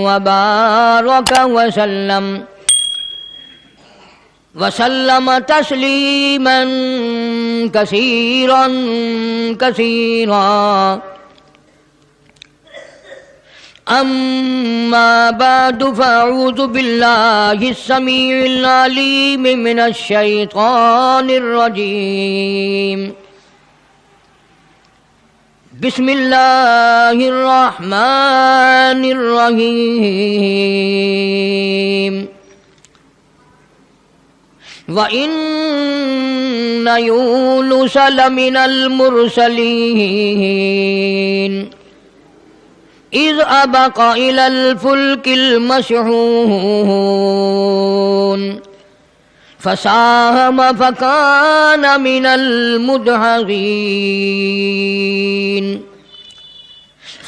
وبارك وسلم تسليما كثيرا كثيرا. أما بعد فأعوذ بالله السميع العليم من الشيطان الرجيم. بسم الله الرحمن الرحيم. وإن يونس لمن المرسلين إذ أبق إلى الفلك المشحون فساهم فكان من المدحضين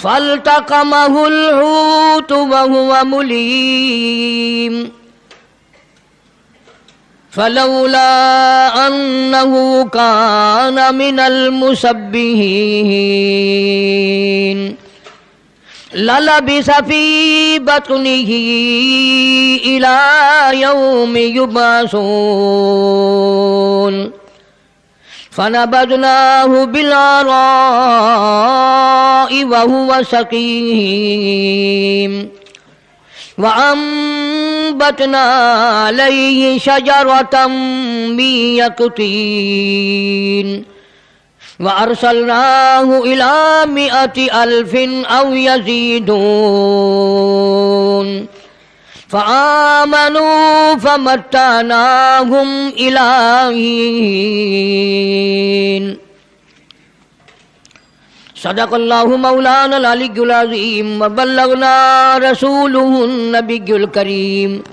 فالتقمه الحوت وهو مليم فلولا أنه كان من المسبحين للبث في بطنه إلى يوم يبعثون فنبذناه بالعراء وهو سقيم وأنبتنا عليه شجرة من يقطين وأرسلناه إلى 100,000 أو يزيدون فآمنوا فمتعناهم إلى حين. صدق الله مولانا العلي العظيم وبلغنا رسوله النبي الكريم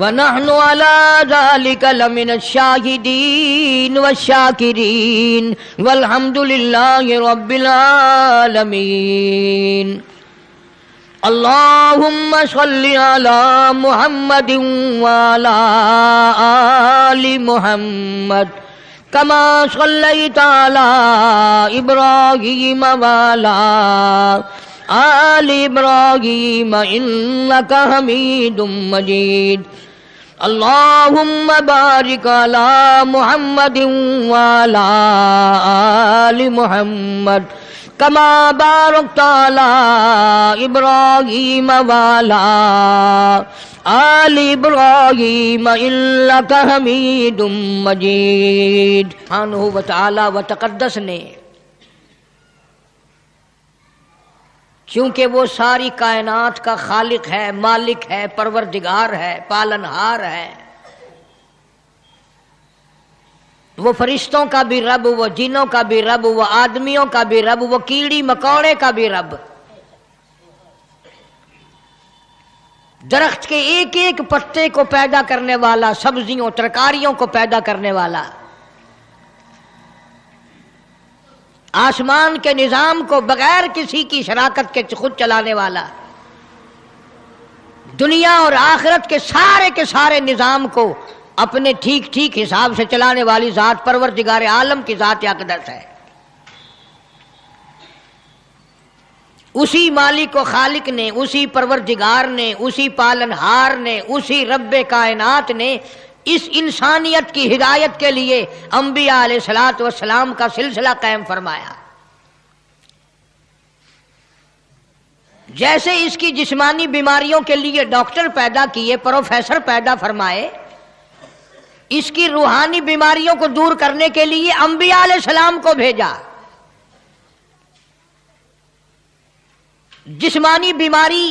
ونحن على ذلك لمن الشاهدين والشاكرين والحمد لله رب العالمين. اللهم صل على محمد وعلى آل محمد كما صليت على إبراهيم وعلى آل إبراهيم إنك حميد مجيد. اللهم بارك على محمد وعلى آل محمد كما باركت على إبراهيم وعلى آل إبراهيم إنك حميد مجيد. سبحانہ وتعالی وتقدس نے چونکہ وہ ساری کائنات کا خالق ہے، مالک ہے، پروردگار ہے، پالنہار ہے، وہ فرشتوں کا بھی رب، وہ جنوں کا بھی رب، وہ آدمیوں کا بھی رب، وہ کیڑی مکوڑے کا بھی رب، درخت کے ایک ایک پتے کو پیدا کرنے والا، سبزیوں ترکاریوں کو پیدا کرنے والا، آسمان کے نظام کو بغیر کسی کی شراکت کے خود چلانے والا، دنیا اور آخرت کے سارے نظام کو اپنے ٹھیک ٹھیک حساب سے چلانے والی ذات پروردگار عالم کی ذات اقدس ہے. اسی مالک و خالق نے، اسی پروردگار نے، اسی پالنہار نے، اسی رب کائنات نے اس انسانیت کی ہدایت کے لیے انبیاء علیہ الصلوۃ والسلام کا سلسلہ قائم فرمایا. جیسے اس کی جسمانی بیماریوں کے لیے ڈاکٹر پیدا کیے، پروفیسر پیدا فرمائے، اس کی روحانی بیماریوں کو دور کرنے کے لیے انبیاء علیہ السلام کو بھیجا. جسمانی بیماری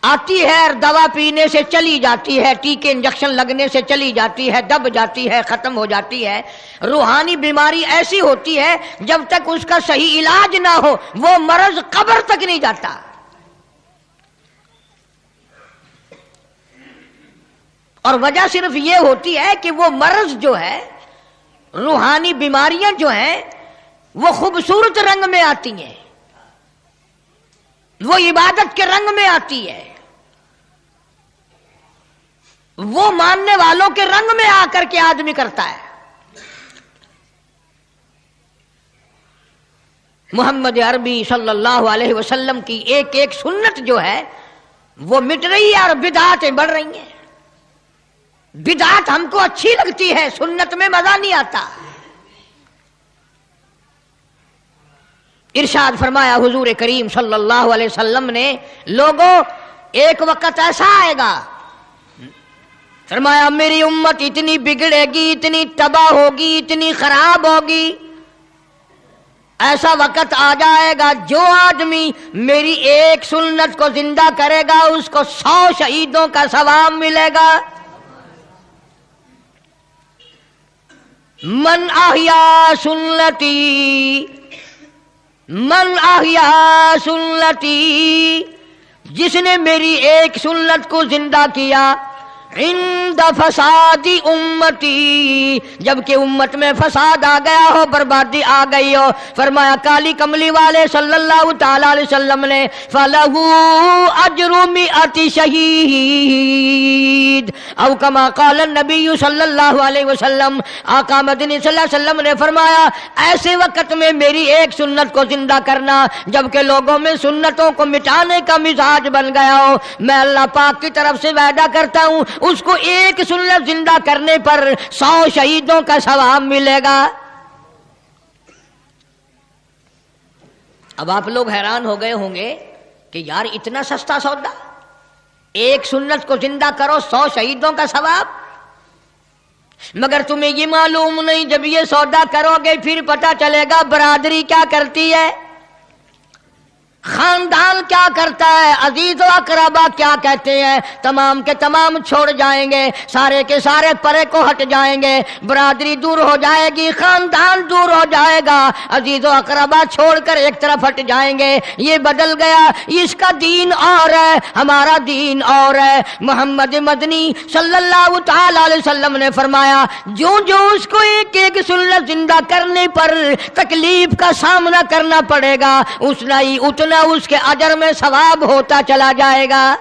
آتی ہے اور دوا پینے سے چلی جاتی ہے، ٹیکے انجیکشن لگنے سے چلی جاتی ہے، دب جاتی ہے، ختم ہو جاتی ہے. روحانی بیماری ایسی ہوتی ہے جب تک اس کا صحیح علاج نہ ہو وہ مرض قبر تک نہیں جاتا. اور وجہ صرف یہ ہوتی ہے کہ وہ مرض جو ہے، روحانی بیماریاں جو ہیں، وہ خوبصورت رنگ میں آتی ہیں، وہ عبادت کے رنگ میں آتی ہے، وہ ماننے والوں کے رنگ میں آ کر کے آدمی کرتا ہے. محمد عربی صلی اللہ علیہ وسلم کی ایک ایک سنت جو ہے وہ مٹ رہی ہے اور بدعاتیں بڑھ رہی ہیں. بدعات ہم کو اچھی لگتی ہے، سنت میں مزہ نہیں آتا. ارشاد فرمایا حضور کریم صلی اللہ علیہ وسلم نے، لوگوں ایک وقت ایسا آئے گا، فرمایا میری امت اتنی بگڑے گی، اتنی تباہ ہوگی، اتنی خراب ہوگی، ایسا وقت آ جائے گا جو آدمی میری ایک سنت کو زندہ کرے گا اس کو 100 شہیدوں کا ثواب ملے گا. من احیا سنتی، من احیا سنتی، جس نے میری ایک سنت کو زندہ کیا، عند فساد امتی، جبکہ امت میں فساد آ گیا ہو، بربادی آ گئی ہو، فرمایا کالی کملی والے صلی اللہ تعالی علیہ وسلم نے فَلَهُ أَجْرُ مِئَةِ شہید، او کما قال النبی صلی اللہ علیہ وسلم، آقا مدنی صلی اللہ علیہ وسلم نے فرمایا ایسے وقت میں میری ایک سنت کو زندہ کرنا جبکہ لوگوں میں سنتوں کو مٹانے کا مزاج بن گیا ہو، میں اللہ پاک کی طرف سے وعدہ کرتا ہوں اس کو ایک سنت زندہ کرنے پر 100 شہیدوں کا ثواب ملے گا. اب آپ لوگ حیران ہو گئے ہوں گے کہ یار اتنا سستا سودا، ایک سنت کو زندہ کرو 100 شہیدوں کا ثواب. مگر تمہیں یہ معلوم نہیں جب یہ سودا کرو گے پھر پتہ چلے گا برادری کیا کرتی ہے، خاندان کیا کرتا ہے، عزیز و اقربا کیا کہتے ہیں، تمام کے تمام چھوڑ جائیں گے، سارے کے سارے پرے کو ہٹ جائیں گے، برادری دور ہو جائے گی، خاندان دور ہو جائے گا، عزیز و اقربا چھوڑ کر ایک طرف ہٹ جائیں گے. یہ بدل گیا، اس کا دین اور ہے، ہمارا دین اور ہے. محمد مدنی صلی اللہ تعالی علیہ وسلم نے فرمایا جو اس کو ایک ایک سنت زندہ کرنے پر تکلیف کا سامنا کرنا پڑے گا اتنا اس کے اجر میں ثواب ہوتا چلا جائے گا.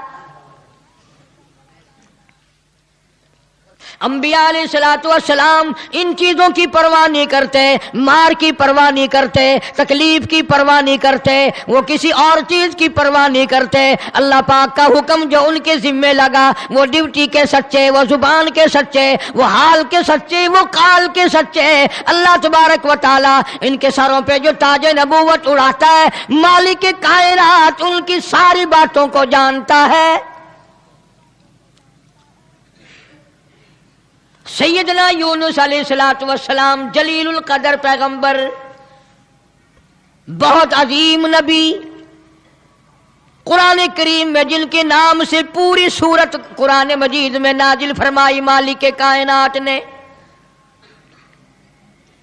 انبیاء علیہ الصلوۃ والسلام ان چیزوں کی پرواہ نہیں کرتے، مار کی پرواہ نہیں کرتے، تکلیف کی پرواہ نہیں کرتے، وہ کسی اور چیز کی پرواہ نہیں کرتے. اللہ پاک کا حکم جو ان کے ذمے لگا وہ ڈیوٹی کے سچے، وہ زبان کے سچے، وہ حال کے سچے، وہ قال کے سچے. اللہ تبارک و تعالی ان کے سروں پہ جو تاج نبوت اڑاتا ہے، مالک کائنات ان کی ساری باتوں کو جانتا ہے. سیدنا یونس علیہ السلام جلیل القدر پیغمبر، بہت عظیم نبی، قرآن کریم میں جن کے نام سے پوری سورت قرآن مجید میں نازل فرمائی مالک کائنات نے.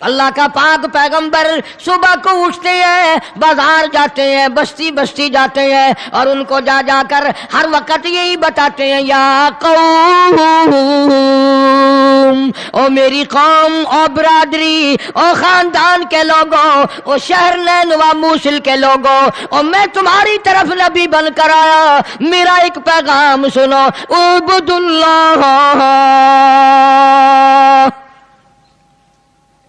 اللہ کا پاک پیغمبر صبح کو اٹھتے ہیں، بازار جاتے ہیں، بستی بستی جاتے ہیں اور ان کو جا جا کر ہر وقت یہی بتاتے ہیں یا قوم، او میری قوم، او برادری، او خاندان کے لوگوں، او شہر نین و موصل کے لوگوں، او میں تمہاری طرف نبی بن کر آیا، میرا ایک پیغام سنو، اعبد اللہ،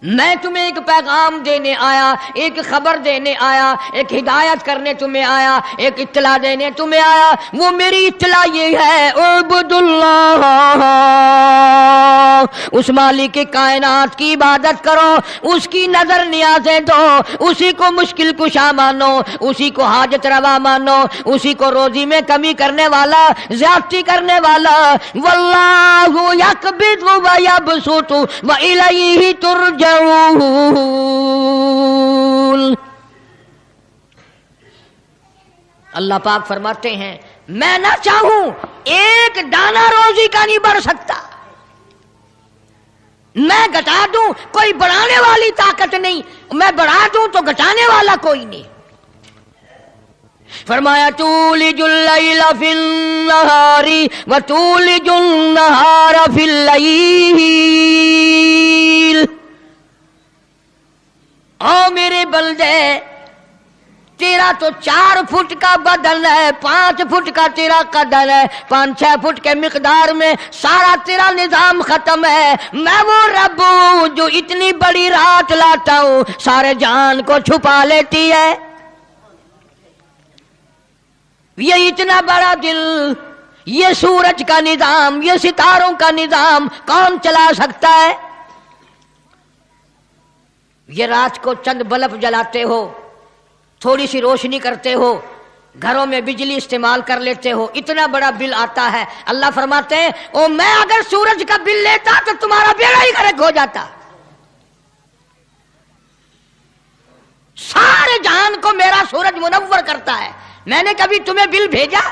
میں تمہیں ایک پیغام دینے آیا، ایک خبر دینے آیا، ایک ہدایت کرنے تمہیں آیا، ایک اطلاع دینے تمہیں آیا. وہ میری اطلاع یہ ہے اعبد اللہ، اس مالک کی کائنات کی عبادت کرو، اس کی نظر نیازیں دو، اسی کو مشکل کشا مانو، اسی کو حاجت روا مانو، اسی کو روزی میں کمی کرنے والا، زیادتی کرنے والا. واللہ یقبض و یبسط و الیہ ترجعون. اللہ پاک فرماتے ہیں میں نہ چاہوں ایک دانہ روزی کا نہیں بڑھ سکتا، میں گھٹا دوں کوئی بڑھانے والی طاقت نہیں، میں بڑھا دوں تو گھٹانے والا کوئی نہیں. فرمایا تولج اللیل فی النہار وتولج النہار فی اللیل. او میرے بندے، تیرا تو 4 فٹ کا بدن ہے، 5 فٹ کا تیرا قدر ہے، 5-6 فٹ کے مقدار میں سارا تیرا نظام ختم ہے۔ میں وہ رب ہوں جو اتنی بڑی رات لاتا ہوں، سارے جہان کو چھپا لیتی ہے۔ یہ اتنا بڑا دل، یہ سورج کا نظام، یہ ستاروں کا نظام کون چلا سکتا ہے؟ یہ رات کو چند بلب جلاتے ہو، تھوڑی سی روشنی کرتے ہو، گھروں میں بجلی استعمال کر لیتے ہو، اتنا بڑا بل آتا ہے۔ اللہ فرماتے ہیں او میں اگر سورج کا بل لیتا تو تمہارا بیڑا ہی غرق ہو جاتا۔ سارے جہان کو میرا سورج منور کرتا ہے، میں نے کبھی تمہیں بل بھیجا؟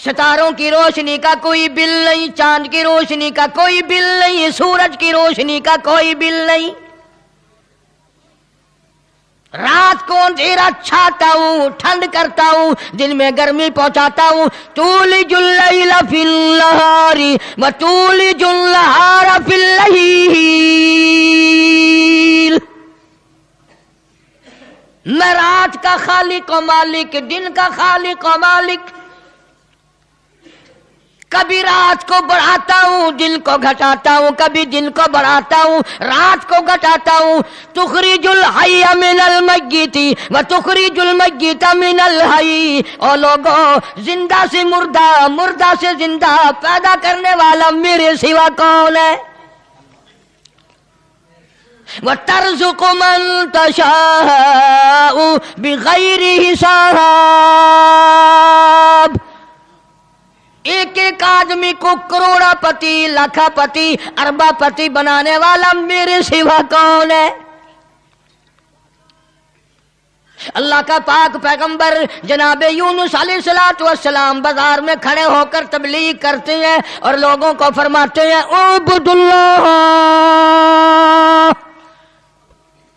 ستاروں کی روشنی کا کوئی بل نہیں، چاند کی روشنی کا کوئی بل نہیں، سورج کی روشنی کا کوئی بل نہیں۔ رات کو اندھیرا چھاتا ہوں، ٹھنڈ کرتا ہوں، دن میں گرمی پہنچاتا ہوں۔ تولج اللیل فی النہار وتولج النہار فی اللیل۔ میں رات کا خالق و مالک، دن کا خالق و مالک، کبھی رات کو بڑھاتا ہوں، دن کو گھٹاتا ہوں، کبھی دن کو بڑھاتا ہوں، رات کو گھٹاتا ہوں۔ تخرج الحی من المیت وتخرج المیت من الحی۔ او لوگوں، زندہ سے مردہ، مردہ سے زندہ پیدا کرنے والا میرے سوا کون ہے؟ وَتَرْزُقُ مَن تَشَاءُ بِغَيْرِ حساب۔ ایک ایک آدمی کو کروڑا پتی، لاکھا پتی، اربا پتی بنانے والا میرے سوا کون ہے؟ اللہ کا پاک پیغمبر جناب یونس علیہ السلام بازار میں کھڑے ہو کر تبلیغ کرتے ہیں اور لوگوں کو فرماتے ہیں اعبد اللہ،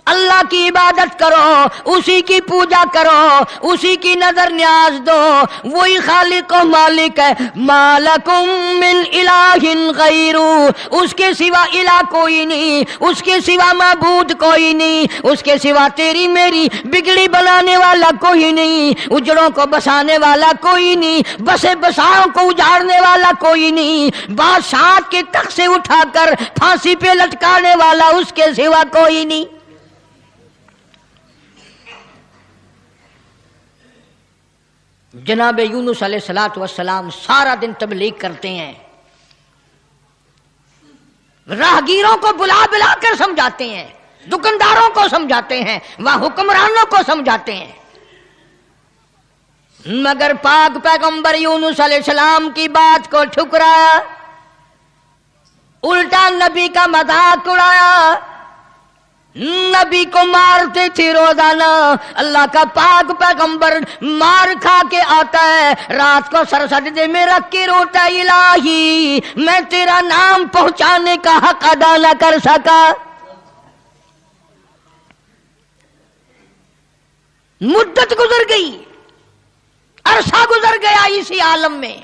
اللہ کی عبادت کرو، اسی کی پوجا کرو، اسی کی نظر نیاز دو، وہی خالق و مالک ہے۔ ما لکم من الہ غیر، اس کے سوا الہ کوئی نہیں، اس کے سوا معبود کوئی نہیں، اس کے سوا تیری میری بگڑی بنانے والا کوئی نہیں، اجڑوں کو بسانے والا کوئی نہیں، بسے بساؤں کو اجاڑنے والا کوئی نہیں، بادشاہ کے تخت سے اٹھا کر پھانسی پہ لٹکانے والا اس کے سوا کوئی نہیں۔ جناب یونس علیہ السلام سارا دن تبلیغ کرتے ہیں، راہگیروں کو بلا بلا کر سمجھاتے ہیں، دکانداروں کو سمجھاتے ہیں، وہ حکمرانوں کو سمجھاتے ہیں، مگر پاک پیغمبر یونس علیہ السلام کی بات کو ٹھکرایا، الٹا نبی کا مذاق اڑایا، نبی کو مارتے تھے روزانہ۔ اللہ کا پاک پیغمبر مار کھا کے آتا ہے، رات کو سر سجدے میں رکھ کے روتا ہے الہی میں تیرا نام پہنچانے کا حق ادا نہ کر سکا۔ مدت گزر گئی، عرصہ گزر گیا اسی عالم میں۔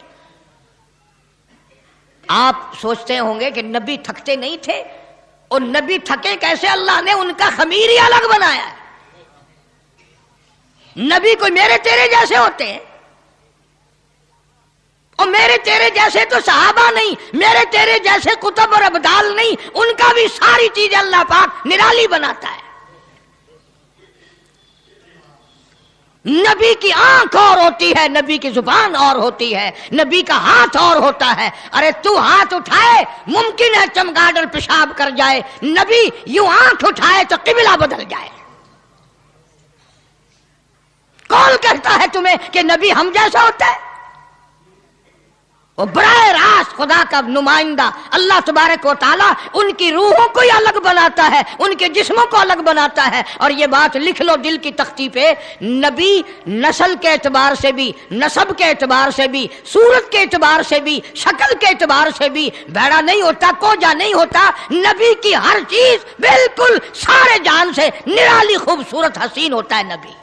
آپ سوچتے ہوں گے کہ نبی تھکتے نہیں تھے، اور نبی تھکے کیسے؟ اللہ نے ان کا خمیر ہی الگ بنایا ہے۔ نبی کوئی میرے تیرے جیسے ہوتے ہیں، اور میرے تیرے جیسے تو صحابہ نہیں، میرے تیرے جیسے کتب اور ابدال نہیں، ان کا بھی ساری چیزیں اللہ پاک نرالی بناتا ہے۔ نبی کی آنکھ اور ہوتی ہے، نبی کی زبان اور ہوتی ہے، نبی کا ہاتھ اور ہوتا ہے۔ ارے تو ہاتھ اٹھائے ممکن ہے چمگادڑ پیشاب کر جائے، نبی یوں آنکھ اٹھائے تو قبلہ بدل جائے۔ کون کہتا ہے تمہیں کہ نبی ہم جیسا ہوتا ہے؟ وہ براہ راست خدا کا نمائندہ اللہ تبارک و تعالیٰ ان کی روحوں کو ہی الگ بناتا ہے، ان کے جسموں کو الگ بناتا ہے۔ اور یہ بات لکھ لو دل کی تختی پہ، نبی نسل کے اعتبار سے بھی، نسب کے اعتبار سے بھی، صورت کے اعتبار سے بھی، شکل کے اعتبار سے بھی بھیڑا نہیں ہوتا، کوجا نہیں ہوتا۔ نبی کی ہر چیز بالکل سارے جان سے نرالی خوبصورت حسین ہوتا ہے نبی۔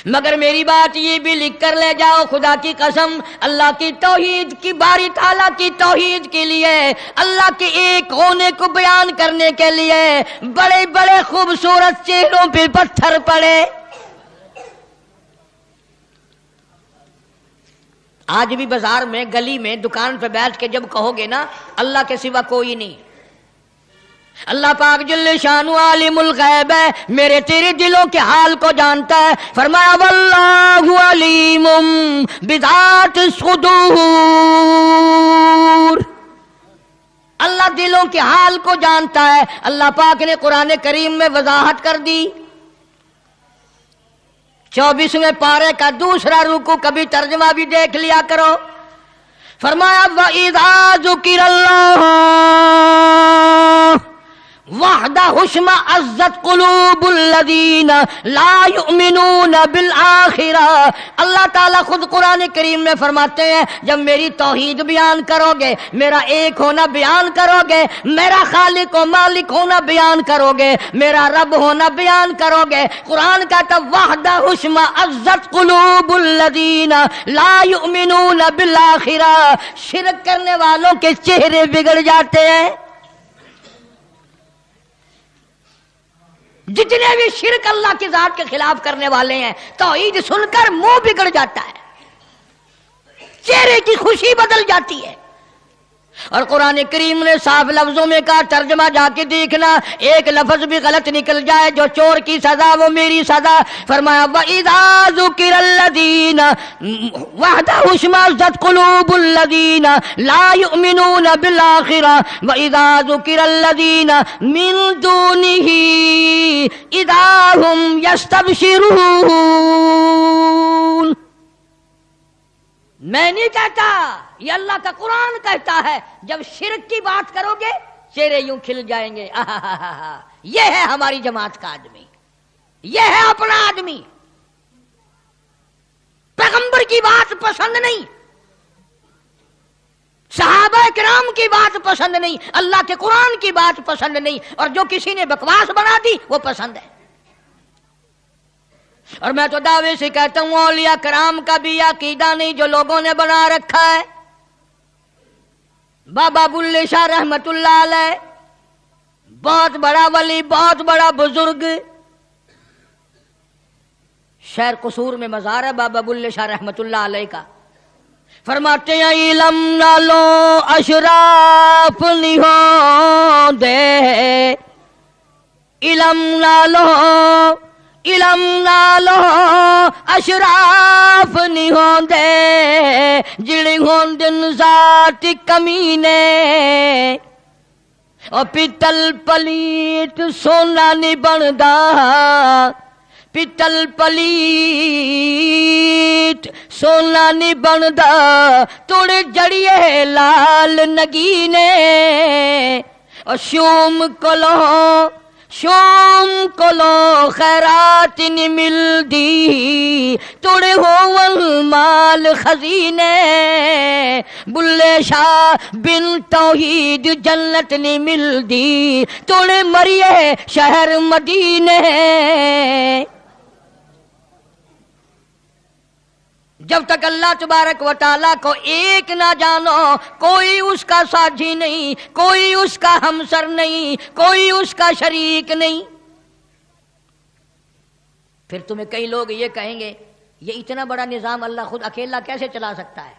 مگر میری بات یہ بھی لکھ کر لے جاؤ، خدا کی قسم، اللہ کی توحید کی، باری تعالیٰ کی توحید کے لیے، اللہ کے ایک ہونے کو بیان کرنے کے لیے بڑے بڑے خوبصورت چہروں پہ پتھر پڑے۔ آج بھی بازار میں، گلی میں، دکان پہ بیٹھ کے جب کہو گے نا اللہ کے سوا کوئی نہیں، اللہ پاک جل شانہ عالم الغیب ہے، میرے تیرے دلوں کے حال کو جانتا ہے۔ فرمایا واللہ علیم بذات الصدور، اللہ دلوں کے حال کو جانتا ہے۔ اللہ پاک نے قرآن کریم میں وضاحت کر دی، 24ویں پارے کا دوسرا رکوع، کبھی ترجمہ بھی دیکھ لیا کرو۔ فرمایا وَإِذَا ذُكِرَ اللَّهُ وَحْدَهُ اشْمَأَزَّتْ قُلُوبُ الَّذِينَ لَا يُؤْمِنُونَ بِالْآخِرَةِ، اللہ تعالیٰ خود قرآن کریم میں فرماتے ہیں جب میری توحید بیان کرو گے، میرا ایک ہونا بیان کرو گے، میرا خالق و مالک ہونا بیان کرو گے، میرا رب ہونا بیان کرو گے، قرآن کہتا وَحْدَهُ اشْمَأَزَّتْ قُلُوبُ الَّذِينَ لَا يُؤْمِنُونَ بِالْآخِرَةِ، شرک کرنے والوں کے چہرے بگڑ جاتے ہیں۔ جتنے بھی شرک اللہ کی ذات کے خلاف کرنے والے ہیں، توحید سن کر منہ بگڑ جاتا ہے، چہرے کی خوشی بدل جاتی ہے۔ اور قرآن کریم نے صاف لفظوں میں کہا، ترجمہ جا کے دیکھنا، ایک لفظ بھی غلط نکل جائے، جو چور کی سزا وہ میری سزا۔ فرمایا وَإِذَا ذُكِرَ الَّذِينَ وَحْدَهُ اشْمَأَزَّتْ قُلُوبُ الَّذِينَ لَا يُؤْمِنُونَ بِالْآخِرَةِ وَإِذَا ذُكِرَ الَّذِينَ مِن دُونِهِ إِذَا هُمْ يَسْتَبْشِرُونَ۔ میں نہیں کہتا، یہ اللہ کا قرآن کہتا ہے، جب شرک کی بات کرو گے چہرے یوں کھل جائیں گے۔ یہ ہے ہماری جماعت کا آدمی، یہ ہے اپنا آدمی۔ پیغمبر کی بات پسند نہیں، صحابہ کرام کی بات پسند نہیں، اللہ کے قرآن کی بات پسند نہیں، اور جو کسی نے بکواس بنا دی وہ پسند ہے۔ اور میں تو دعوے سے کہتا ہوں اولیاء کرام کا بھی عقیدہ نہیں جو لوگوں نے بنا رکھا ہے۔ بابا بلے شاہ رحمت اللہ علیہ بہت بڑا ولی، بہت بڑا بزرگ، شہر قصور میں مزار ہے بابا بلے شاہ رحمت اللہ علیہ کا۔ فرماتے ہیں علم نہ لو اشراف نہیں ہوں دے، علم نہ لو، علم نالو اشراف نہیں ہوندے، جڑی ہوندن ذات کمینے، اور پیتل پلیت سونا نہیں بندا، پیتل پلیت سونا نہیں بندا، توڑے جڑیے لال نگینے، اور شوم کولو خیرات نہیں ملدی، توڑے ہون مال خزینے، بلے شاہ بن توحید جنت نہیں ملدی، توڑے مریے شہر مدینے۔ جب تک اللہ تبارک و تعالیٰ کو ایک نہ جانو، کوئی اس کا ساجی نہیں، کوئی اس کا ہمسر نہیں، کوئی اس کا شریک نہیں۔ پھر تمہیں کئی لوگ یہ کہیں گے یہ اتنا بڑا نظام اللہ خود اکیلا کیسے چلا سکتا ہے؟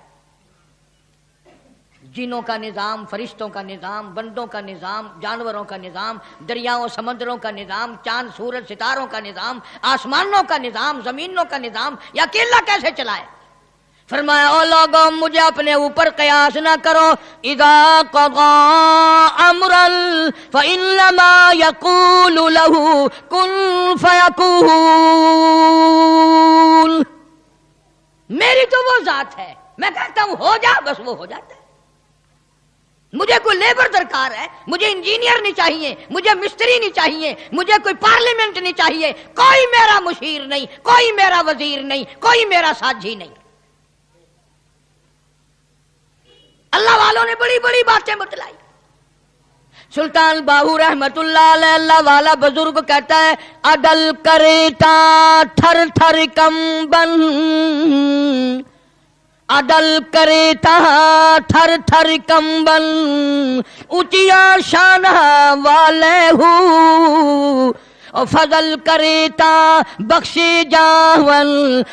جنوں کا نظام، فرشتوں کا نظام، بندوں کا نظام، جانوروں کا نظام، دریاؤں سمندروں کا نظام، چاند سورج ستاروں کا نظام، آسمانوں کا نظام، زمینوں کا نظام، یہ اکیلا کیسے چلائے؟ فرمایا او لوگوں مجھے اپنے اوپر قیاس نہ کرو، اذا قضا امرا فانما یقول له کن فیکون۔ میری تو وہ ذات ہے، میں کہتا ہوں ہو جا، بس وہ ہو جاتا ہے۔ مجھے کوئی لیبر درکار ہے، مجھے انجینئر نہیں چاہیے، مجھے مستری نہیں چاہیے، مجھے کوئی پارلیمنٹ نہیں چاہیے، کوئی میرا مشیر نہیں، کوئی میرا وزیر نہیں، کوئی میرا ساتھی نہیں۔ اللہ والوں نے بڑی بڑی باتیں بتلائی، سلطان باہو رحمت اللہ علیہ اللہ والا بزرگ کہتا ہے عدل کریتا تھر تھر کمبن، عدل کریتا تھر تھر کمبن، اونچیا شان والے ہو، او فضل کریتا بخشی جاون،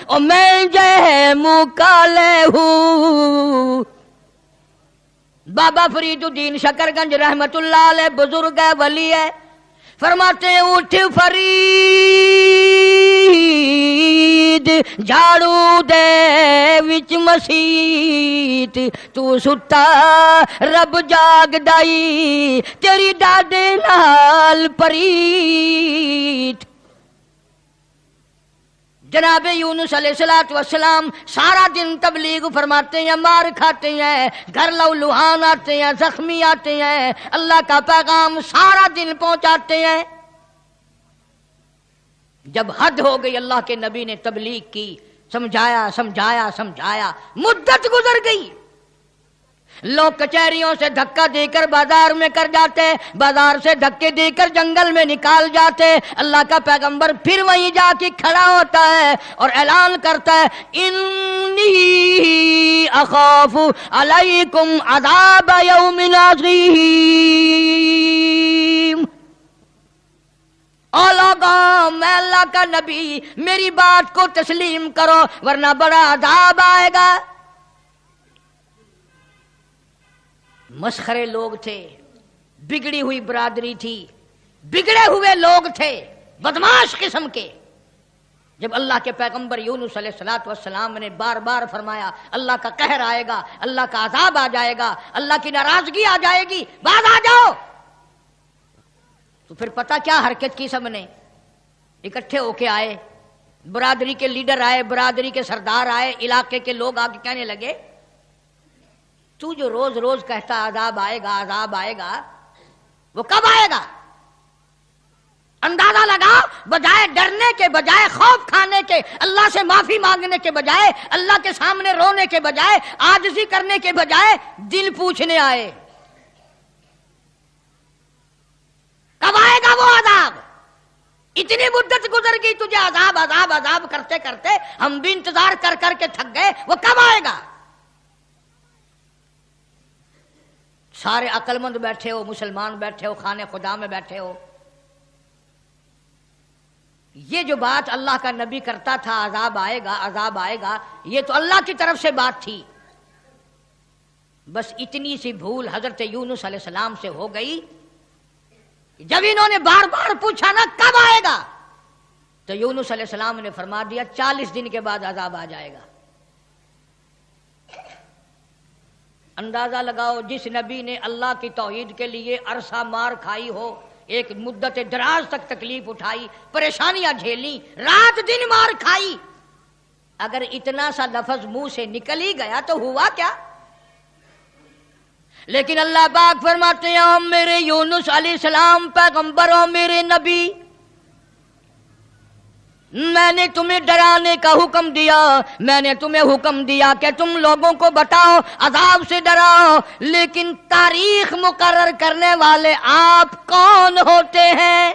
او میں جے مکالے ہو۔ بابا فرید الدین شکر گنج رحمت اللہ علیہ بزرگ ہے، ولی ہے، فرماتے ہیں اٹھ فرید جھاڑو دے وچ مسیت، تو ستا رب جاگ دائی تیری ڈاڈے نال پریت۔ جناب یونس علیہ السلام سارا دن تبلیغ فرماتے ہیں، مار کھاتے ہیں، گھر لو لوہان آتے ہیں، زخمی آتے ہیں، اللہ کا پیغام سارا دن پہنچاتے ہیں۔ جب حد ہو گئی اللہ کے نبی نے تبلیغ کی، سمجھایا سمجھایا سمجھایا، مدت گزر گئی، لوگ کچہریوں سے دھکا دے کر بازار میں کر جاتے، بازار سے دھکے دے کر جنگل میں نکال جاتے، اللہ کا پیغمبر پھر وہیں جا کے کھڑا ہوتا ہے اور اعلان کرتا ہے انی اخاف علیکم عذاب یوم عظیم۔ او لوگوں، میں اللہ کا نبی، میری بات کو تسلیم کرو ورنہ بڑا عذاب آئے گا۔ مسخرے لوگ تھے، بگڑی ہوئی برادری تھی، بگڑے ہوئے لوگ تھے، بدماش قسم کے۔ جب اللہ کے پیغمبر یونس علیہ السلام نے بار بار فرمایا اللہ کا قہر آئے گا، اللہ کا عذاب آ جائے گا، اللہ کی ناراضگی آ جائے گی، باز آ جاؤ، تو پھر پتہ کیا حرکت کی؟ سب نے اکٹھے ہو کے آئے، برادری کے لیڈر آئے، برادری کے سردار آئے، علاقے کے لوگ آ کے کہنے لگے تو جو روز روز کہتا عذاب آئے گا عذاب آئے گا، وہ کب آئے گا؟ اندازہ لگاؤ، بجائے ڈرنے کے، بجائے خوف کھانے کے، اللہ سے معافی مانگنے کے بجائے، اللہ کے سامنے رونے کے بجائے، عاجزی کرنے کے بجائے دل پوچھنے آئے کب آئے گا وہ عذاب؟ اتنی مدت گزر گئی، تجھے عذاب عذاب عذاب کرتے کرتے ہم بھی انتظار کر کر کے تھک گئے، وہ کب آئے گا؟ سارے عقل مند بیٹھے ہو، مسلمان بیٹھے ہو، خانے خدا میں بیٹھے ہو، یہ جو بات اللہ کا نبی کرتا تھا عذاب آئے گا عذاب آئے گا، یہ تو اللہ کی طرف سے بات تھی۔ بس اتنی سی بھول حضرت یونس علیہ السلام سے ہو گئی، جب انہوں نے بار بار پوچھا نا کب آئے گا، تو یونس علیہ السلام نے فرما دیا 40 دن کے بعد عذاب آ جائے گا۔ اندازہ لگاؤ، جس نبی نے اللہ کی توحید کے لیے عرصہ مار کھائی ہو، ایک مدت دراز تک تکلیف اٹھائی، پریشانیاں جھیلی، رات دن مار کھائی، اگر اتنا سا لفظ منہ سے نکل ہی گیا تو ہوا کیا؟ لیکن اللہ پاک فرماتے ہیں میرے یونس علیہ السلام پیغمبر ہو، میرے نبی، میں نے تمہیں ڈرانے کا حکم دیا، میں نے تمہیں حکم دیا کہ تم لوگوں کو بتاؤ، عذاب سے ڈراؤ، لیکن تاریخ مقرر کرنے والے آپ کون ہوتے ہیں؟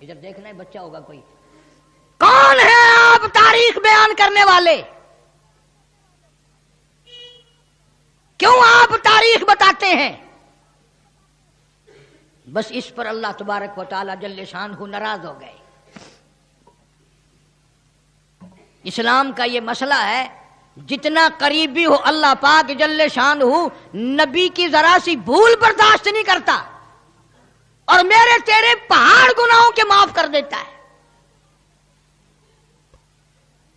ادھر دیکھنا ہے، بچہ ہوگا کوئی، کون ہے آپ تاریخ بیان کرنے والے؟ کیوں آپ تاریخ بتاتے ہیں؟ بس اس پر اللہ تبارک و تعالی جل شانہ ناراض ہو گئے۔ اسلام کا یہ مسئلہ ہے، جتنا قریبی ہو اللہ پاک جل شانہ نبی کی ذرا سی بھول برداشت نہیں کرتا، اور میرے تیرے پہاڑ گناہوں کے معاف کر دیتا ہے۔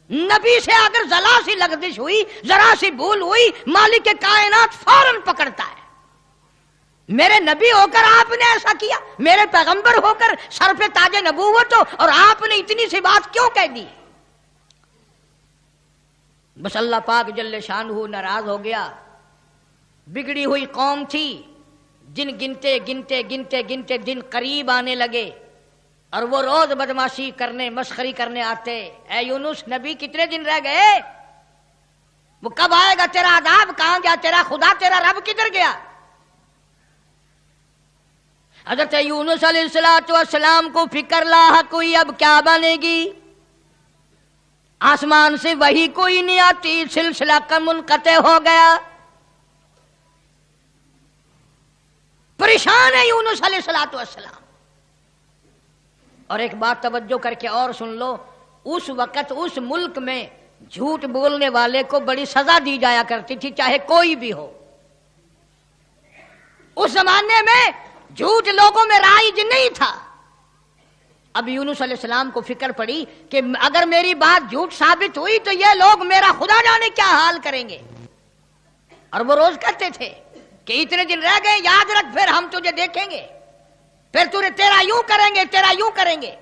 نبی سے اگر ذرا سی لغزش ہوئی، ذرا سی بھول ہوئی، مالک کائنات فوراً پکڑتا ہے۔ میرے نبی ہو کر آپ نے ایسا کیا، میرے پیغمبر ہو کر سر پہ تاج نبوت ہو اور آپ نے اتنی سی بات کیوں کہہ دی؟ بس اللہ پاک جل شانہ ناراض ہو گیا۔ بگڑی ہوئی قوم تھی، دن گنتے گنتے گنتے گنتے دن قریب آنے لگے، اور وہ روز بدماشی کرنے، مسخری کرنے آتے۔ اے یونس نبی کتنے دن رہ گئے؟ وہ کب آئے گا تیرا عذاب؟ کہاں گیا تیرا خدا؟ تیرا رب کدھر گیا؟ حضرت یونس علیہ السلام کو فکر لاحق ہوئی، اب کیا بنے گی؟ آسمان سے وحی کوئی نہیں آتی، سلسلہ کا منقطع ہو گیا. پریشان ہے یونس علیہ السلام. اور ایک بات توجہ کر کے اور سن لو، اس وقت اس ملک میں جھوٹ بولنے والے کو بڑی سزا دی جایا کرتی تھی، چاہے کوئی بھی ہو. اس زمانے میں جھوٹ لوگوں میں رائج نہیں تھا. اب یونس علیہ السلام کو فکر پڑی کہ اگر میری بات جھوٹ ثابت ہوئی تو یہ لوگ میرا خدا جانے کیا حال کریں گے. اور وہ روز کہتے تھے کہ اتنے دن رہ گئے، یاد رکھ، پھر ہم تجھے دیکھیں گے، پھر تیرا یوں کریں گے، تیرا یوں کریں گے.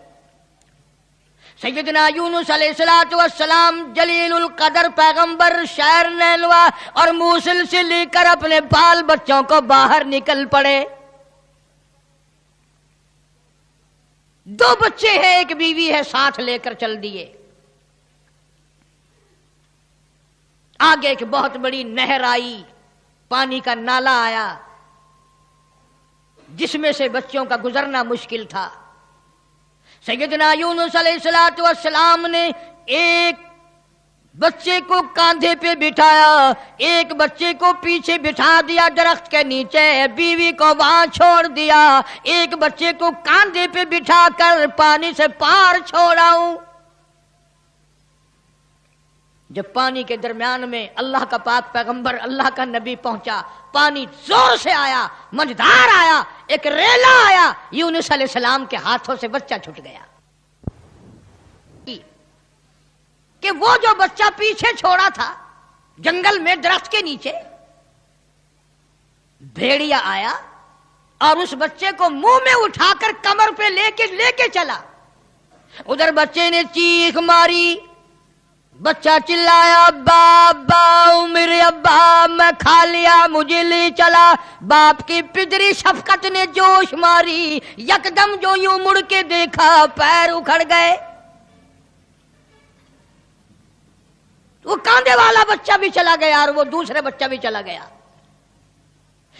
سیدنا یونس علیہ السلام جلیل القدر پیغمبر شہر نیلوا اور موصل سے لے کر اپنے بال بچوں کو باہر نکل پڑے. 2 بچے ہیں، ایک بیوی ہے، ساتھ لے کر چل دیے. آگے ایک بہت بڑی نہر آئی، پانی کا نالا آیا جس میں سے بچوں کا گزرنا مشکل تھا. سیدنا یونس علیہ السلام نے ایک بچے کو کاندھے پہ بٹھایا، ایک بچے کو پیچھے بٹھا دیا درخت کے نیچے، بیوی کو وہاں چھوڑ دیا، ایک بچے کو کاندھے پہ بٹھا کر پانی سے پار چھوڑا ہوں. جب پانی کے درمیان میں اللہ کا پاک پیغمبر، اللہ کا نبی پہنچا، پانی زور سے آیا، مجدار آیا، ایک ریلا آیا، یونس علیہ السلام کے ہاتھوں سے بچہ چھوٹ گیا. کہ وہ جو بچہ پیچھے چھوڑا تھا جنگل میں درخت کے نیچے، بھیڑیا آیا اور اس بچے کو منہ میں اٹھا کر کمر پہ لے کے چلا. ادھر بچے نے چیخ ماری، بچہ چلایا، ابا ابا، میرے ابا، میں کھا لیا، مجھے لے چلا. باپ کی پدری شفقت نے جوش ماری، یکدم جو یوں مڑ کے دیکھا پیر اکھڑ گئے. وہ کاندھے والا بچہ بھی چلا گیا اور وہ دوسرے بچہ بھی چلا گیا.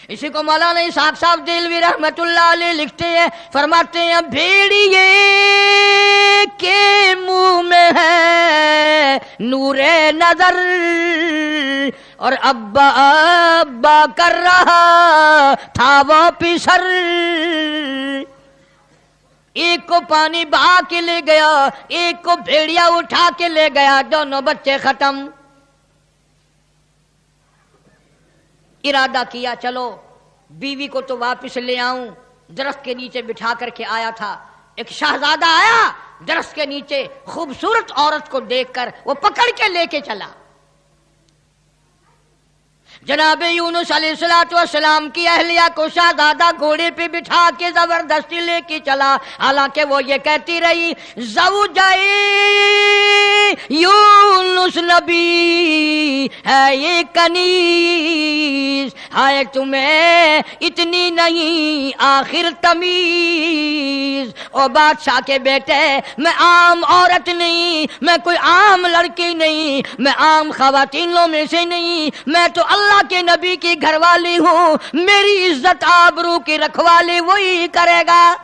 اسی کو مولانا اسحاق صاحب دہلوی رحمت اللہ علیہ لکھتے ہیں، فرماتے ہیں بھیڑیے کے منہ میں ہے نور نظر اور ابا ابا کر رہا تھا وہ پسر. ایک کو پانی بہا کے لے گیا، ایک کو بھیڑیا اٹھا کے لے گیا، دونوں بچے ختم. ارادہ کیا چلو بیوی کو تو واپس لے آؤں. درخت کے نیچے بٹھا کر کے آیا تھا، ایک شہزادہ آیا، درخت کے نیچے خوبصورت عورت کو دیکھ کر وہ پکڑ کے لے کے چلا. جناب یونس علیہ السلام کی اہلیہ کو شہزادہ گھوڑے پہ بٹھا کے زبردستی لے کے چلا، حالانکہ وہ یہ کہتی رہی زوجائے یونس نبی ہے یہ کنیز، ہائے تمہیں اتنی نہیں آخر تمیز. او بادشاہ کے بیٹے، میں عام عورت نہیں، میں کوئی عام لڑکی نہیں، میں عام خواتینوں میں سے نہیں، میں تو اللہ کے نبی کی گھر والی ہوں، میری عزت آبرو کی رکھوالی وہی کرے گا.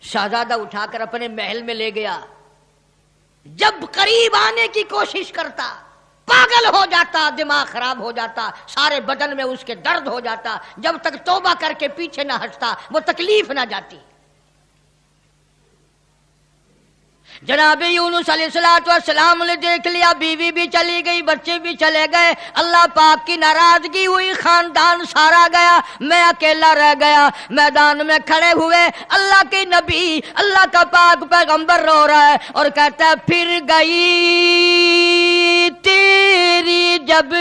شہزادہ اٹھا کر اپنے محل میں لے گیا. جب قریب آنے کی کوشش کرتا پاگل ہو جاتا، دماغ خراب ہو جاتا، سارے بدن میں اس کے درد ہو جاتا. جب تک توبہ کر کے پیچھے نہ ہٹتا وہ تکلیف نہ جاتی. جناب یونس علیہ السلام نے دیکھ لیا، بیوی بھی چلی گئی، بچے بھی چلے گئے، اللہ پاک کی ناراضگی ہوئی، خاندان سارا گیا، میں اکیلا رہ گیا. میدان میں کھڑے ہوئے اللہ کے نبی، اللہ کا پاک پیغمبر رو رہا ہے اور کہتا ہے پھر گئی تیری جب،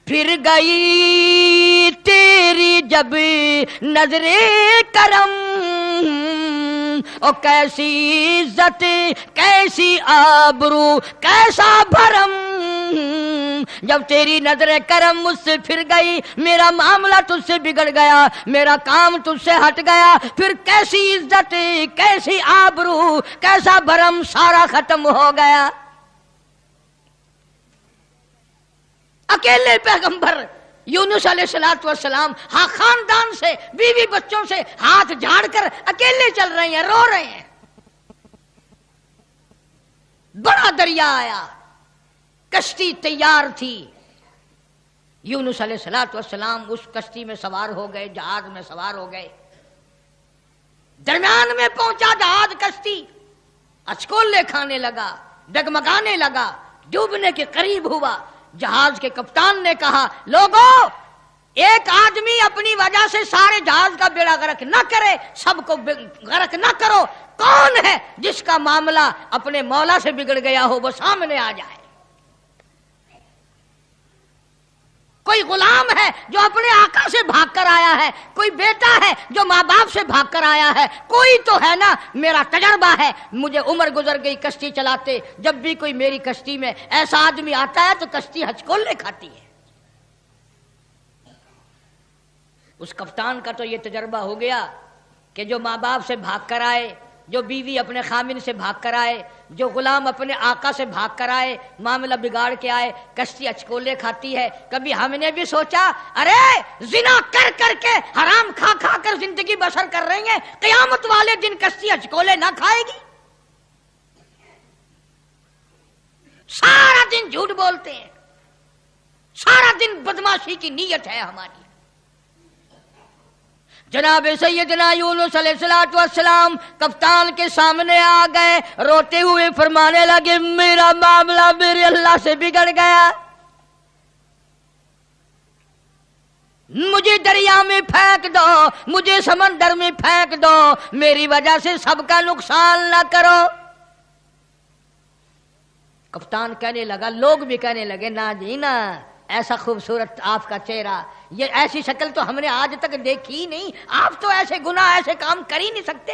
پھر گئی تیری جب نظر کرم، او کیسی عزت، کیسی آبرو، کیسا بھرم، جب تیری نظر کرم مجھ سے پھر گئی، میرا معاملہ تجھ سے بگڑ گیا، میرا کام تجھ سے ہٹ گیا، پھر کیسی عزت، کیسی آبرو، کیسا بھرم سارا ختم ہو گیا۔ اکیلے پیغمبر یونس علیہ السلام ہاں خاندان سے، بیوی بچوں سے ہاتھ جھاڑ کر اکیلے چل رہے ہیں، رو رہے ہیں۔ بڑا دریا آیا، کشتی تیار تھی، یونس علیہ السلام اس کشتی میں سوار ہو گئے، جہاز میں سوار ہو گئے۔ درمیان میں پہنچا جہاز، کشتی اچکولے کھانے لگا، ڈگمگانے لگا، ڈوبنے کے قریب ہوا۔ جہاز کے کپتان نے کہا، لوگوں ایک آدمی اپنی وجہ سے سارے جہاز کا بیڑا غرق نہ کرے، سب کو غرق نہ کرو۔ کون ہے جس کا معاملہ اپنے مولا سے بگڑ گیا ہو، وہ سامنے آ جائے۔ کوئی غلام ہے جو اپنے آقا سے بھاگ کر آیا ہے، کوئی بیٹا ہے جو ماں باپ سے بھاگ کر آیا ہے، کوئی تو ہے نا۔ میرا تجربہ ہے، مجھے عمر گزر گئی کشتی چلاتے، جب بھی کوئی میری کشتی میں ایسا آدمی آتا ہے تو کشتی ہچکولے کھاتی ہے۔ اس کپتان کا تو یہ تجربہ ہو گیا کہ جو ماں باپ سے بھاگ کر آئے، جو بیوی اپنے خامن سے بھاگ کر آئے، جو غلام اپنے آقا سے بھاگ کر آئے، معاملہ بگاڑ کے آئے، کشتی اچکولے کھاتی ہے۔ کبھی ہم نے بھی سوچا ارے زنا کر کر کے، حرام کھا کھا کر زندگی بسر کر رہی ہیں، قیامت والے دن کشتی اچکولے نہ کھائے گی؟ سارا دن جھوٹ بولتے ہیں، سارا دن بدماشی کی نیت ہے ہماری۔ جناب سیدنا یونس علیہ السلام کپتان کے سامنے آ گئے، روتے ہوئے فرمانے لگے، میرا معاملہ میرے اللہ سے بگڑ گیا، مجھے دریا میں پھینک دو، مجھے سمندر میں پھینک دو، میری وجہ سے سب کا نقصان نہ کرو۔ کپتان کہنے لگا، لوگ بھی کہنے لگے، نہ جی نہ، ایسا خوبصورت آپ کا چہرہ، یہ ایسی شکل تو ہم نے آج تک دیکھی ہی نہیں، آپ تو ایسے گناہ ایسے کام کر ہی نہیں سکتے۔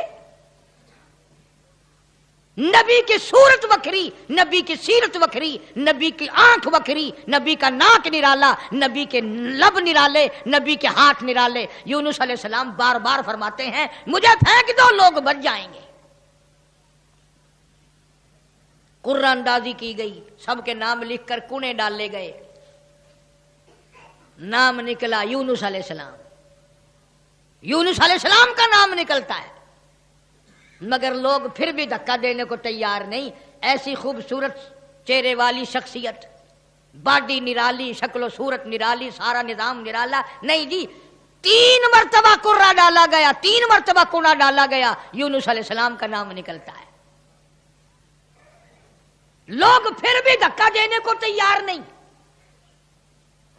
نبی کی صورت وکھری، نبی کی سیرت وکھری، نبی کی آنکھ وکھری، نبی کا ناک نرالا، نبی کے لب نرالے، نبی کے ہاتھ نرالے۔ یونس علیہ السلام بار بار فرماتے ہیں، مجھے پھینک دو، لوگ بچ جائیں گے۔ قرہ اندازی کی گئی، سب کے نام لکھ کر کونے ڈالے گئے، نام نکلا یونس علیہ السلام۔ یونس علیہ السلام کا نام نکلتا ہے، مگر لوگ پھر بھی دھکا دینے کو تیار نہیں۔ ایسی خوبصورت چہرے والی شخصیت، باڈی نرالی، شکل و صورت نرالی، سارا نظام نرالا، نہیں جی، 3 مرتبہ قرہ ڈالا گیا، 3 مرتبہ کونا ڈالا گیا، یونس علیہ السلام کا نام نکلتا ہے۔ لوگ پھر بھی دھکا دینے کو تیار نہیں۔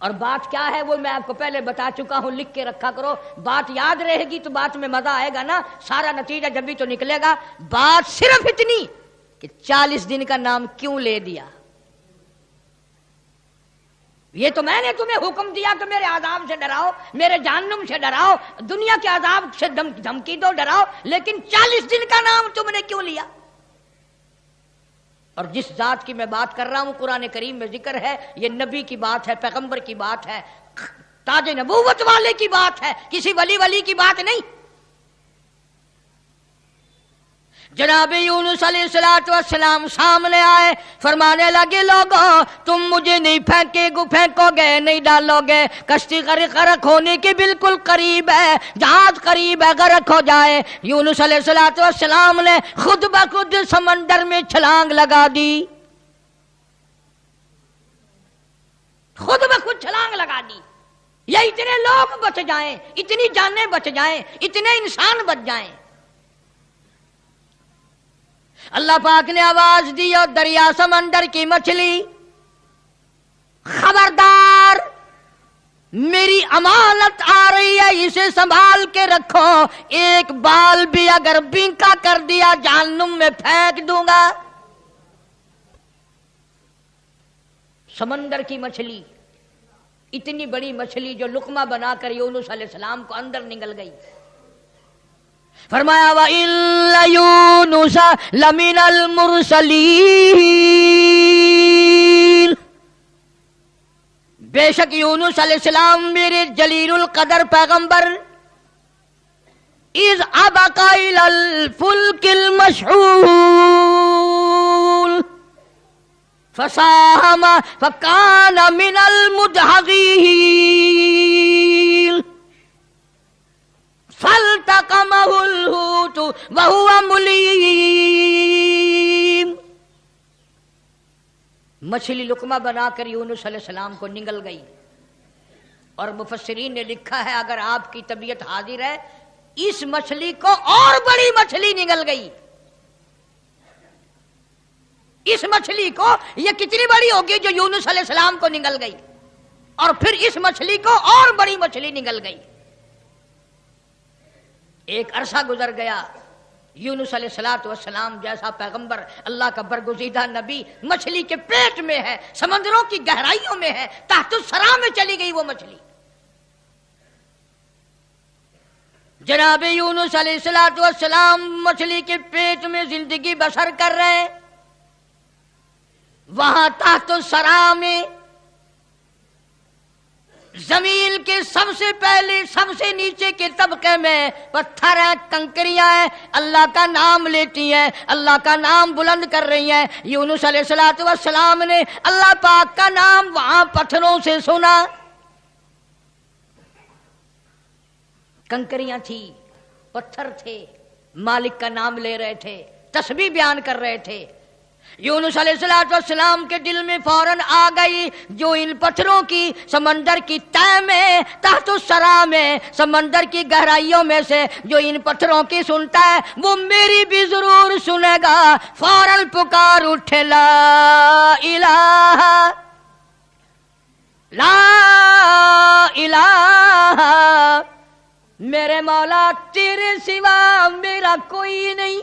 اور بات کیا ہے وہ میں آپ کو پہلے بتا چکا ہوں، لکھ کے رکھا کرو، بات یاد رہے گی تو بات میں مزہ آئے گا نا، سارا نتیجہ جب بھی تو نکلے گا۔ بات صرف اتنی کہ 40 دن کا نام کیوں لے دیا۔ یہ تو میں نے تمہیں حکم دیا کہ میرے عذاب سے ڈراؤ، میرے جہنم سے ڈراؤ، دنیا کے عذاب سے دھمکی دو، ڈراؤ، لیکن 40 دن کا نام تم نے کیوں لیا؟ اور جس ذات کی میں بات کر رہا ہوں قرآن کریم میں ذکر ہے، یہ نبی کی بات ہے، پیغمبر کی بات ہے، تاج نبوت والے کی بات ہے، کسی ولی کی بات نہیں۔ جناب یونس علیہ السلام سامنے آئے، فرمانے لگے، لوگوں تم مجھے نہیں پھینکو گے، نہیں ڈالو گے، کشتی غرق ہونے کے بالکل قریب ہے، جہاز قریب ہے، غرق ہو جائے۔ یونس علیہ السلام نے خود بخود سمندر میں چھلانگ لگا دی، خود بخود چھلانگ لگا دی، یا اتنے لوگ بچ جائیں، اتنی جانیں بچ جائیں، اتنے انسان بچ جائیں۔ اللہ پاک نے آواز دی، اور دریا سمندر کی مچھلی، خبردار، میری امانت آ رہی ہے، اسے سنبھال کے رکھو، ایک بال بھی اگر بینکا کر دیا جہنم میں پھینک دوں گا۔ سمندر کی مچھلی، اتنی بڑی مچھلی جو لقمہ بنا کر یونس علیہ السلام کو اندر نگل گئی۔ فرمایا وَإِنَّ يُونُسَ لَمِنَ الْمُرْسَلِينَ، بے شک یونس علیہ السلام میرے جلیل القدر پیغمبر اذ ابق الى الفلك المشحون فساهم فكان من المدحضين فالتقمه الحوت وهو مليم. مچھلی لقمہ بنا کر یونس علیہ السلام کو نگل گئی، اور مفسرین نے لکھا ہے اگر آپ کی طبیعت حاضر ہے اس مچھلی کو اور بڑی مچھلی نگل گئی. اس مچھلی کو یہ کتنی بڑی ہوگی جو یونس علیہ السلام کو نگل گئی، اور پھر اس مچھلی کو اور بڑی مچھلی نگل گئی. ایک عرصہ گزر گیا، یونس علیہ السلام جیسا پیغمبر، اللہ کا برگزیدہ نبی مچھلی کے پیٹ میں ہے، سمندروں کی گہرائیوں میں ہے، تحت الثرى میں چلی گئی وہ مچھلی. جناب یونس علیہ السلام مچھلی کے پیٹ میں زندگی بسر کر رہے ہیں. وہاں تحت الثرى میں زمین کے سب سے پہلے سب سے نیچے کے طبقے میں پتھر ہیں، کنکریاں ہیں، اللہ کا نام لیتی ہیں، اللہ کا نام بلند کر رہی ہیں. یونس علیہ السلام نے اللہ پاک کا نام وہاں پتھروں سے سنا. کنکریاں تھی، پتھر تھے، مالک کا نام لے رہے تھے، تسبیح بیان کر رہے تھے. یونس علیہ السلام کے دل میں فوراً آ گئی جو ان پتھروں کی سمندر کی تہ میں تحت الثرى میں سمندر کی گہرائیوں میں سے جو ان پتھروں کی سنتا ہے وہ میری بھی ضرور سنے گا. فوراً پکار اٹھے لا الہ لا الہ، میرے مولا تیرے سوا میرا کوئی نہیں،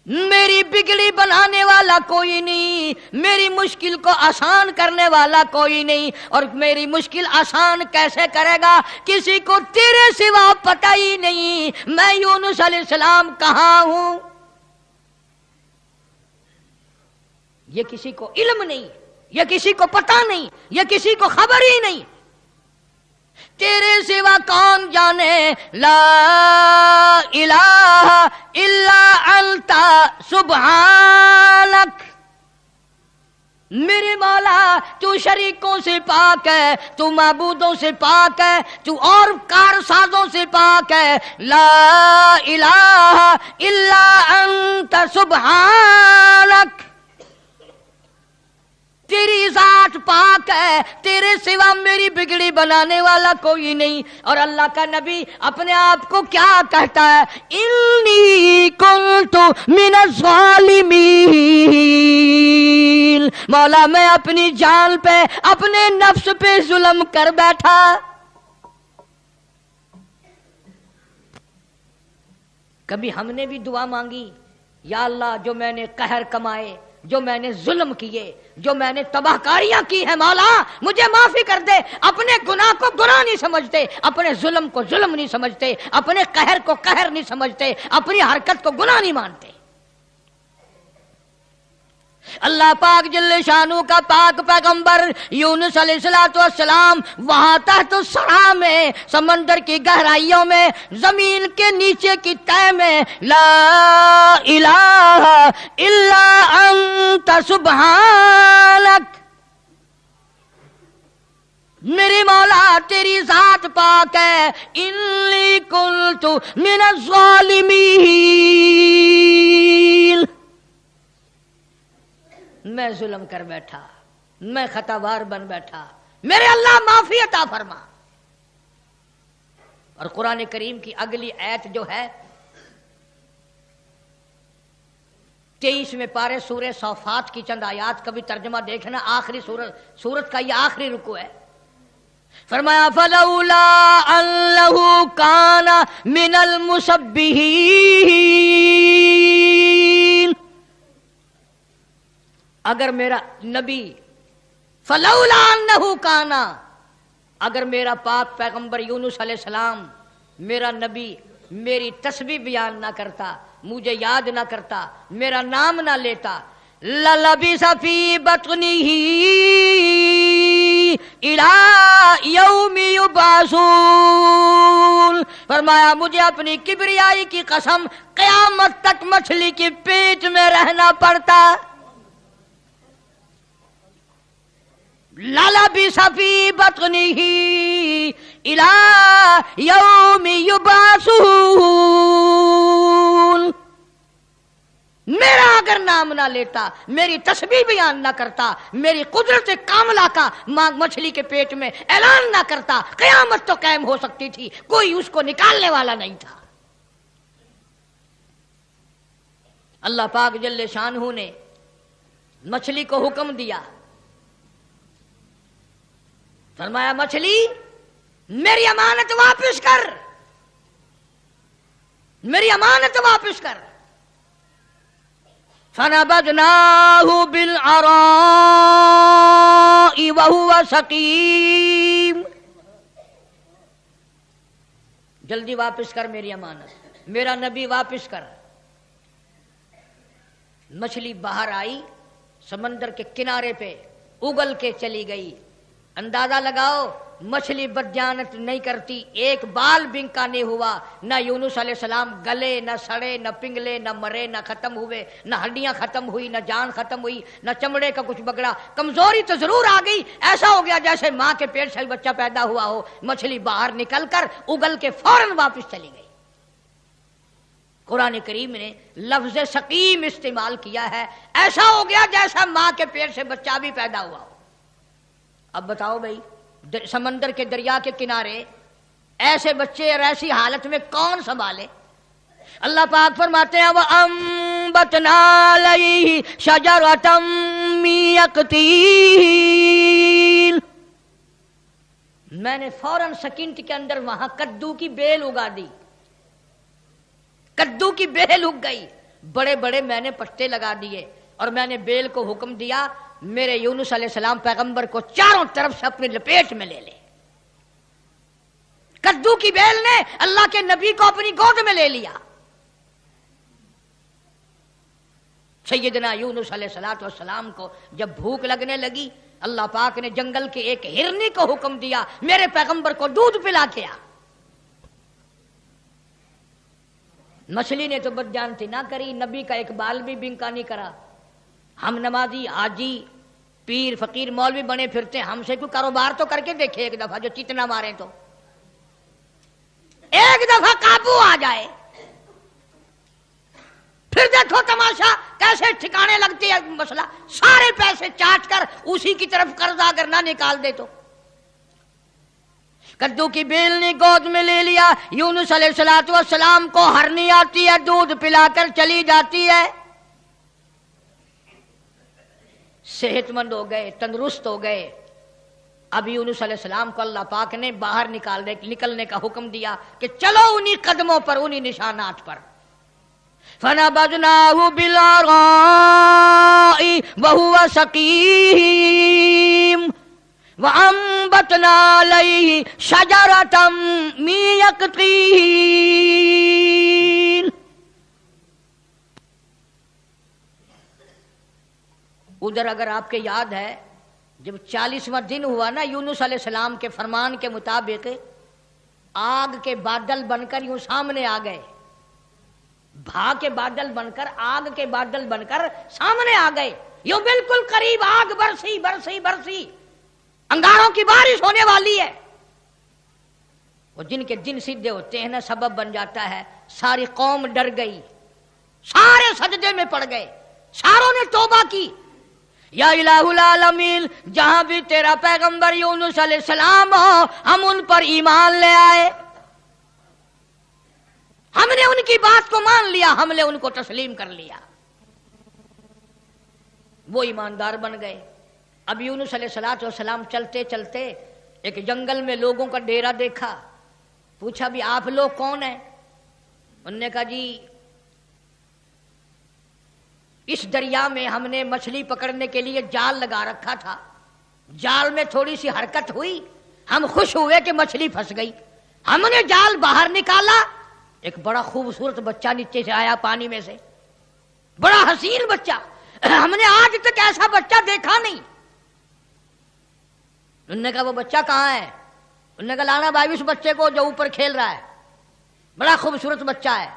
میری بگڑی بنانے والا کوئی نہیں، میری مشکل کو آسان کرنے والا کوئی نہیں. اور میری مشکل آسان کیسے کرے گا؟ کسی کو تیرے سوا پتہ ہی نہیں میں یونس علیہ السلام کہاں ہوں. یہ کسی کو علم نہیں، یہ کسی کو پتہ نہیں، یہ کسی کو خبر ہی نہیں. تیرے سوا کون جانے، لا الہ الا انت سبحانک، میرے مولا تو شریکوں سے پاک ہے، تو معبودوں سے پاک ہے، تو اور کارسازوں سے پاک ہے. لا الہ الا انت سبحانک، تیری ذات پاک ہے، تیرے سوا میری بگڑی بنانے والا کوئی نہیں. اور اللہ کا نبی اپنے آپ کو کیا کہتا ہے؟ انی کنت من الظالمین، مولا میں اپنی جان پہ اپنے نفس پہ ظلم کر بیٹھا. کبھی ہم نے بھی دعا مانگی یا اللہ جو میں نے قہر کمائے، جو میں نے ظلم کیے، جو میں نے تباہ کاریاں کی ہیں، مولا مجھے معافی کر دے. اپنے گناہ کو گناہ نہیں سمجھتے، اپنے ظلم کو ظلم نہیں سمجھتے، اپنے قہر کو قہر نہیں سمجھتے، اپنی حرکت کو گناہ نہیں مانتے. اللہ پاک جل شانہ کا پاک پیغمبر یونس علیہ السلام وہاں تحت الثرى میں سمندر کی گہرائیوں میں زمین کے نیچے کی تہ میں لا الہ الا انت سبحانک، میرے مولا تیری ذات پاک ہے. انی کنت من الظالمین، میں ظلم کر بیٹھا، میں خطاوار بن بیٹھا، میرے اللہ معافی عطا فرما. اور قرآن کریم کی اگلی آیت جو ہے 23ویں پارے سورہ صافات کی چند آیات کا بھی ترجمہ دیکھنا، آخری سورت کا یہ آخری رکوع ہے. فرمایا فلولا انہ کان من المسبحین، اگر میرا نبی فلولا انہ کانا، اگر میرا پاک پیغمبر یونس علیہ السلام میرا نبی میری تسبیح بیان نہ کرتا، مجھے یاد نہ کرتا، میرا نام نہ لیتا، للبث فی بطنہ الی یوم یبعثون، فرمایا مجھے اپنی کبریائی کی قسم قیامت تک مچھلی کے پیٹ میں رہنا پڑتا۔ للبث فی بطنہ الی یوم یبعثون، میرا اگر نام نہ لیتا، میری تسبیح بیان نہ کرتا، میری قدرت کاملہ کا مچھلی کے پیٹ میں اعلان نہ کرتا، قیامت تو قائم ہو سکتی تھی، کوئی اس کو نکالنے والا نہیں تھا۔ اللہ پاک جل شانہ نے مچھلی کو حکم دیا، فرمایا مچھلی میری امانت واپس کر، میری امانت واپس کر۔ فَنَبَذْنَاهُ بِالْعَرَاءِ وَهُوَ سَقِيمٌ، جلدی واپس کر میری امانت، میرا نبی واپس کر۔ مچھلی باہر آئی، سمندر کے کنارے پہ اگل کے چلی گئی۔ اندازہ لگاؤ مچھلی بدجانت نہیں کرتی، ایک بال بنکا نہیں ہوا، نہ یونس علیہ السلام گلے، نہ سڑے، نہ پنگلے، نہ مرے، نہ ختم ہوئے، نہ ہڈیاں ختم ہوئی، نہ جان ختم ہوئی، نہ چمڑے کا کچھ بگڑا۔ کمزوری تو ضرور آ گئی، ایسا ہو گیا جیسے ماں کے پیٹ سے بچہ پیدا ہوا ہو۔ مچھلی باہر نکل کر اگل کے فوراً واپس چلی گئی۔ قرآن کریم نے لفظ سقیم استعمال کیا ہے، ایسا ہو گیا جیسا ماں کے پیٹ سے بچہ بھی پیدا ہوا ہو۔ اب بتاؤ بھائی، سمندر کے دریا کے کنارے ایسے بچے اور ایسی حالت میں کون سنبھالے؟ اللہ پاک فرماتے ہیں وَأَنبَتْنَا عَلَيْهِ شَجَرَةً مِّن يَقْطِينٍ، میں نے فوراً سیکنڈ کے اندر وہاں کدو کی بیل اگا دی، کدو کی بیل اگ گئی، بڑے بڑے میں نے پتے لگا دیے، اور میں نے بیل کو حکم دیا میرے یونس علیہ السلام پیغمبر کو چاروں طرف سے اپنی لپیٹ میں لے لے۔ کدو کی بیل نے اللہ کے نبی کو اپنی گود میں لے لیا۔ سیدنا یونس علیہ السلام کو جب بھوک لگنے لگی، اللہ پاک نے جنگل کے ایک ہرنی کو حکم دیا میرے پیغمبر کو دودھ پلا کے آ۔ مچھلی نے تو بدجانتی نہ کری، نبی کا ایک بال بھی بنکا نہیں کرا۔ ہم نمازی، حاجی، پیر، فقیر، مولوی بنے پھرتے، ہم سے کوئی کاروبار تو کر کے دیکھے ایک دفعہ، جو چیت نہ مارے تو ایک دفعہ قابو آ جائے، پھر دیکھو تماشا کیسے ٹھکانے لگتی ہے مسئلہ۔ سارے پیسے چاٹ کر اسی کی طرف قرض اگر نہ نکال دے تو۔ کدو کی بیل نے گود میں لے لیا، یونس علیہ السلام کو ہرنی آتی ہے، دودھ پلا کر چلی جاتی ہے، صحت مند ہو گئے، تندرست ہو گئے۔ اب یونس علیہ السلام کو اللہ پاک نے باہر نکلنے کا حکم دیا کہ چلو انہی قدموں پر، انہی نشانات پر۔ فَنَبَذْنَاهُ بِالْعَرَاءِ وَهُوَ سَقِيمٌ وَأَنبَتْنَا عَلَيْهِ شَجَرَةً مِّن يَقْطِينٍ۔ ادھر اگر آپ کے یاد ہے جب 40واں دن ہوا نا، یونس علیہ السلام کے فرمان کے مطابق آگ کے بادل بن کر یوں سامنے آ گئے، بھا کے بادل بن کر، آگ کے بادل بن کر سامنے آ گئے، یوں بالکل قریب آگ برسی برسی برسی، انگاروں کی بارش ہونے والی ہے۔ وہ جن کے دن سیدھے ہوتے ہیں نا، سبب بن جاتا ہے، ساری قوم ڈر گئی، سارے سجدے میں پڑ گئے، ساروں نے توبہ کی، یا الہ العالمین جہاں بھی تیرا پیغمبر یونس علیہ السلام ہو، ہم ان پر ایمان لے آئے، ہم نے ان کی بات کو مان لیا، ہم نے ان کو تسلیم کر لیا۔ وہ ایماندار بن گئے۔ اب یونس علیہ السلام چلتے چلتے ایک جنگل میں لوگوں کا ڈیرا دیکھا، پوچھا بھی آپ لوگ کون ہیں؟ انہوں نے کہا جی اس دریا میں ہم نے مچھلی پکڑنے کے لیے جال لگا رکھا تھا، جال میں تھوڑی سی حرکت ہوئی، ہم خوش ہوئے کہ مچھلی پھنس گئی، ہم نے جال باہر نکالا، ایک بڑا خوبصورت بچہ نیچے سے آیا پانی میں سے، بڑا حسین بچہ، ہم نے آج تک ایسا بچہ دیکھا نہیں۔ انہوں نے کہا وہ بچہ کہاں ہے؟ انہوں نے کہا لانا بھائی اس بچے کو جو اوپر کھیل رہا ہے، بڑا خوبصورت بچہ ہے۔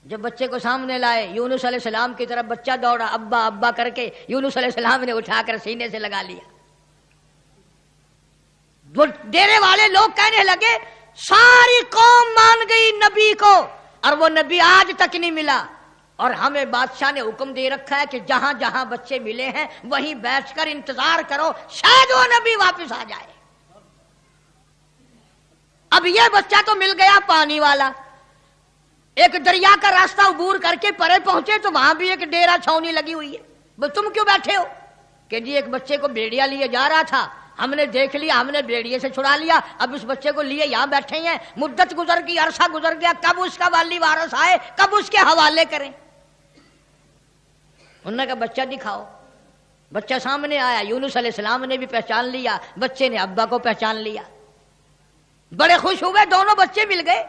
جب بچے کو سامنے لائے، یونس علیہ السلام کی طرف بچہ دوڑا، ابا ابا کر کے یونس علیہ السلام نے اٹھا کر سینے سے لگا لیا۔ وہ ڈیرے والے لوگ کہنے لگے ساری قوم مان گئی نبی کو، اور وہ نبی آج تک نہیں ملا، اور ہمیں بادشاہ نے حکم دے رکھا ہے کہ جہاں جہاں بچے ملے ہیں وہیں بیٹھ کر انتظار کرو، شاید وہ نبی واپس آ جائے۔ اب یہ بچہ تو مل گیا پانی والا، ایک دریا کا راستہ عبور کر کے پرے پہنچے تو وہاں بھی ایک ڈیرا چھاونی لگی ہوئی ہے۔ بس تم کیوں بیٹھے ہو؟ کہ جی ایک بچے کو بھیڑیا لیے جا رہا تھا، ہم نے دیکھ لیا، ہم نے بھیڑیے سے چھڑا لیا، اب اس بچے کو لیے یہاں بیٹھے ہیں، مدت گزر گئی، عرصہ گزر گیا، کب اس کا والی وارث آئے، کب اس کے حوالے کریں۔ انہوں نے کہا بچہ دکھاؤ۔ بچہ سامنے آیا، یونس علیہ السلام نے بھی پہچان لیا، بچے نے ابا کو پہچان لیا، بڑے خوش ہوئے، دونوں بچے مل گئے۔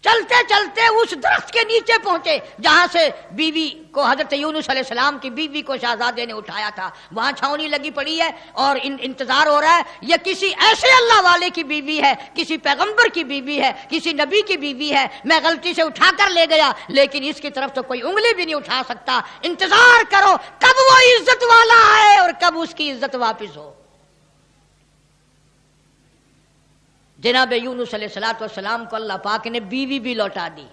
چلتے چلتے اس درخت کے نیچے پہنچے جہاں سے بیوی کو، حضرت یونس علیہ السلام کی بیوی کو شہزادے نے اٹھایا تھا۔ وہاں چھاونی لگی پڑی ہے اور انتظار ہو رہا ہے، یہ کسی ایسے اللہ والے کی بیوی ہے، کسی پیغمبر کی بیوی ہے، کسی نبی کی بیوی ہے، میں غلطی سے اٹھا کر لے گیا لیکن اس کی طرف تو کوئی انگلی بھی نہیں اٹھا سکتا، انتظار کرو کب وہ عزت والا آئے اور کب اس کی عزت واپس ہو۔ جناب یونس علیہ السلام کو اللہ پاک نے بیوی بھی لوٹا دی،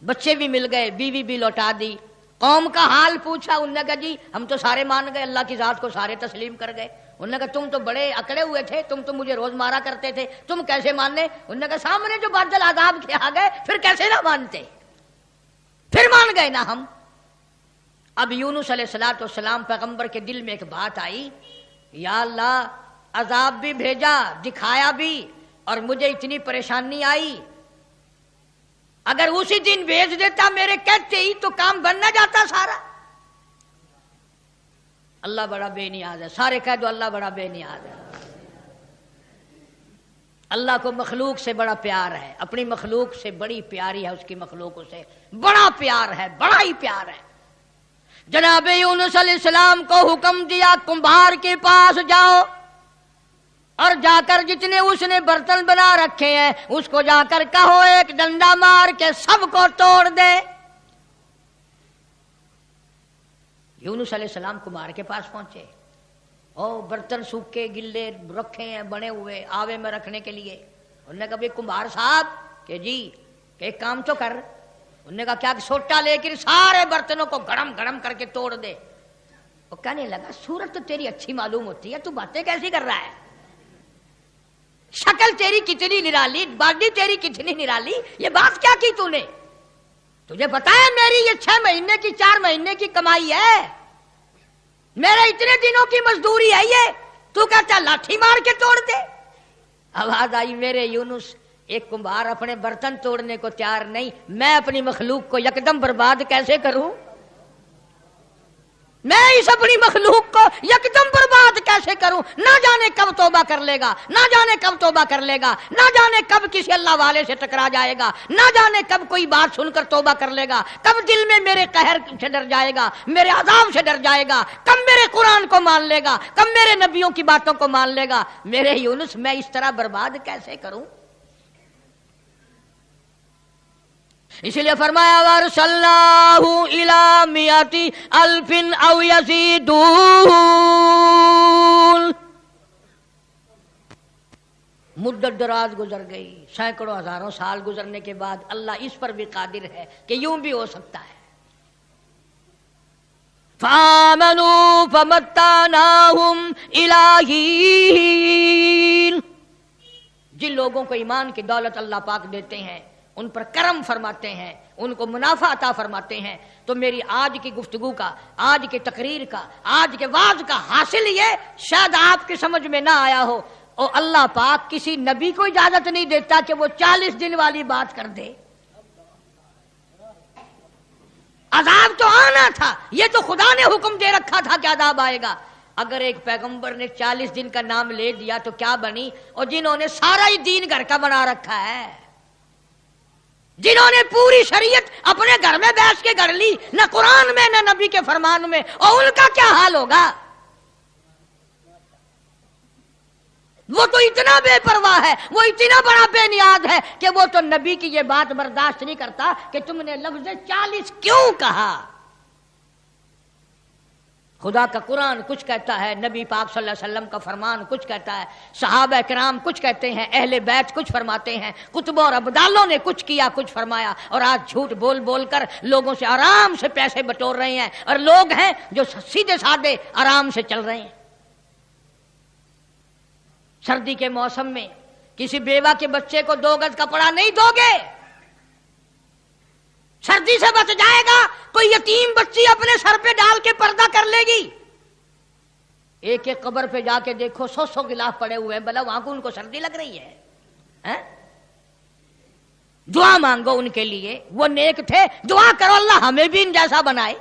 بچے بھی مل گئے، بیوی بھی لوٹا دی۔ قوم کا حال پوچھا، انہوں نے کہا جی ہم تو سارے مان گئے، اللہ کی ذات کو سارے تسلیم کر گئے۔ انہوں نے کہا تم تو بڑے اکڑے ہوئے تھے، تم تو مجھے روز مارا کرتے تھے، تم کیسے ماننے؟ انہوں نے کہا سامنے جو بادل عذاب کے آ گئے پھر کیسے نہ مانتے، پھر مان گئے نا ہم۔ اب یونس علیہ السلام پیغمبر کے دل میں ایک بات آئی، یا اللہ عذاب بھی بھیجا، دکھایا بھی، اور مجھے اتنی پریشانی آئی، اگر اسی دن بھیج دیتا میرے کہتے ہی تو کام بن نہ جاتا سارا۔ اللہ بڑا بے نیاز ہے، سارے کہہ دو اللہ بڑا بے نیاز ہے۔ اللہ کو مخلوق سے بڑا پیار ہے، اپنی مخلوق سے بڑی پیاری ہے، اس کی مخلوقوں سے بڑا پیار ہے، بڑا ہی پیار ہے۔ جناب یونس علیہ السلام کو حکم دیا کمبھار کے پاس جاؤ، اور جا کر جتنے اس نے برتن بنا رکھے ہیں اس کو جا کر کہو ایک ڈنڈا مار کے سب کو توڑ دے۔ یونس علیہ السلام کمبھار کے پاس پہنچے، برتن سوکھے گلے رکھے ہیں بنے ہوئے آوے میں رکھنے کے لیے۔ انہوں نے کہا بھائی کمبھار صاحب کہ جی کہ ایک کام تو کر۔ انہوں نے کہا کیا؟ سوٹا لے کر سارے برتنوں کو گڑم گڑم کر کے توڑ دے۔ وہ کہنے لگا صورت تو تیری اچھی معلوم ہوتی ہے، تو باتیں کیسی کر رہا ہے؟ شکل تیری کتنی نرالی، باڈی تیری کتنی نرالی، یہ بات کیا کی تو نے؟ تجھے پتا ہے میری یہ 6 مہینے کی 4 مہینے کی کمائی ہے، میرے اتنے دنوں کی مزدوری ہے، یہ تو کہتا لاٹھی مار کے توڑ دے۔ آواز آئی میرے یونس ایک کمبھار اپنے برتن توڑنے کو تیار نہیں، میں اپنی مخلوق کو یکدم برباد کیسے کروں؟ میں اس اپنی مخلوق کو یکدم برباد کیسے کروں؟ نہ جانے کب توبہ کر لے گا، نہ جانے کب توبہ کر لے گا، نہ جانے کب کسی اللہ والے سے ٹکرا جائے گا، نہ جانے کب کوئی بات سن کر توبہ کر لے گا، کب دل میں میرے قہر سے ڈر جائے گا، میرے عذاب سے ڈر جائے گا، کب میرے قرآن کو مان لے گا، کب میرے نبیوں کی باتوں کو مان لے گا۔ میرے یونس میں اس طرح برباد کیسے کروں؟ اس لیے فرمایا وَأَرْسَلْنَاهُ إِلَى مِائَةِ أَلْفٍ أَوْ يَزِيدُونَ۔ مدت دراز گزر گئی، سینکڑوں ہزاروں سال گزرنے کے بعد اللہ اس پر بھی قادر ہے کہ یوں بھی ہو سکتا ہے۔ فَآمَنُوا فَمَتَّعْنَاهُمْ إِلَىٰ حِينٍ۔ جن لوگوں کو ایمان کی دولت اللہ پاک دیتے ہیں، ان پر کرم فرماتے ہیں، ان کو منافع عطا فرماتے ہیں، تو میری آج کی گفتگو کا، آج کی تقریر کا، آج کے وعظ کا حاصل یہ شاید آپ کی سمجھ میں نہ آیا ہو، اور اللہ پاک کسی نبی کو اجازت نہیں دیتا کہ وہ 40 دن والی بات کر دے۔ عذاب تو آنا تھا، یہ تو خدا نے حکم دے رکھا تھا کہ عذاب آئے گا۔ اگر ایک پیغمبر نے 40 دن کا نام لے دیا تو کیا بنی، اور جنہوں نے سارا ہی دین گھر کا بنا رکھا ہے، جنہوں نے پوری شریعت اپنے گھر میں بیٹھ کے گڑھ لی، نہ قرآن میں نہ نبی کے فرمان میں، اور ان کا کیا حال ہوگا؟ وہ تو اتنا بے پرواہ ہے، وہ اتنا بڑا بے نیاز ہے کہ وہ تو نبی کی یہ بات برداشت نہیں کرتا کہ تم نے لفظ 40 کیوں کہا۔ خدا کا قرآن کچھ کہتا ہے، نبی پاک صلی اللہ علیہ وسلم کا فرمان کچھ کہتا ہے، صحابہ کرام کچھ کہتے ہیں، اہل بیت کچھ فرماتے ہیں، کتب اور ابدالوں نے کچھ کیا کچھ فرمایا، اور آج جھوٹ بول بول کر لوگوں سے آرام سے پیسے بٹور رہے ہیں، اور لوگ ہیں جو سیدھے سادے آرام سے چل رہے ہیں۔ سردی کے موسم میں کسی بیوہ کے بچے کو 2 گز کپڑا نہیں دو گے، سردی سے بچ جائے گا، کوئی یتیم بچی اپنے سر پہ ڈال کے پردہ کر لے گی۔ ایک ایک قبر پہ جا کے دیکھو 100 غلاف پڑے ہوئے ہیں، بھلا وہاں کو ان کو سردی لگ رہی ہے؟ دعا مانگو ان کے لیے، وہ نیک تھے، دعا کرو اللہ ہمیں بھی ان جیسا بنائے۔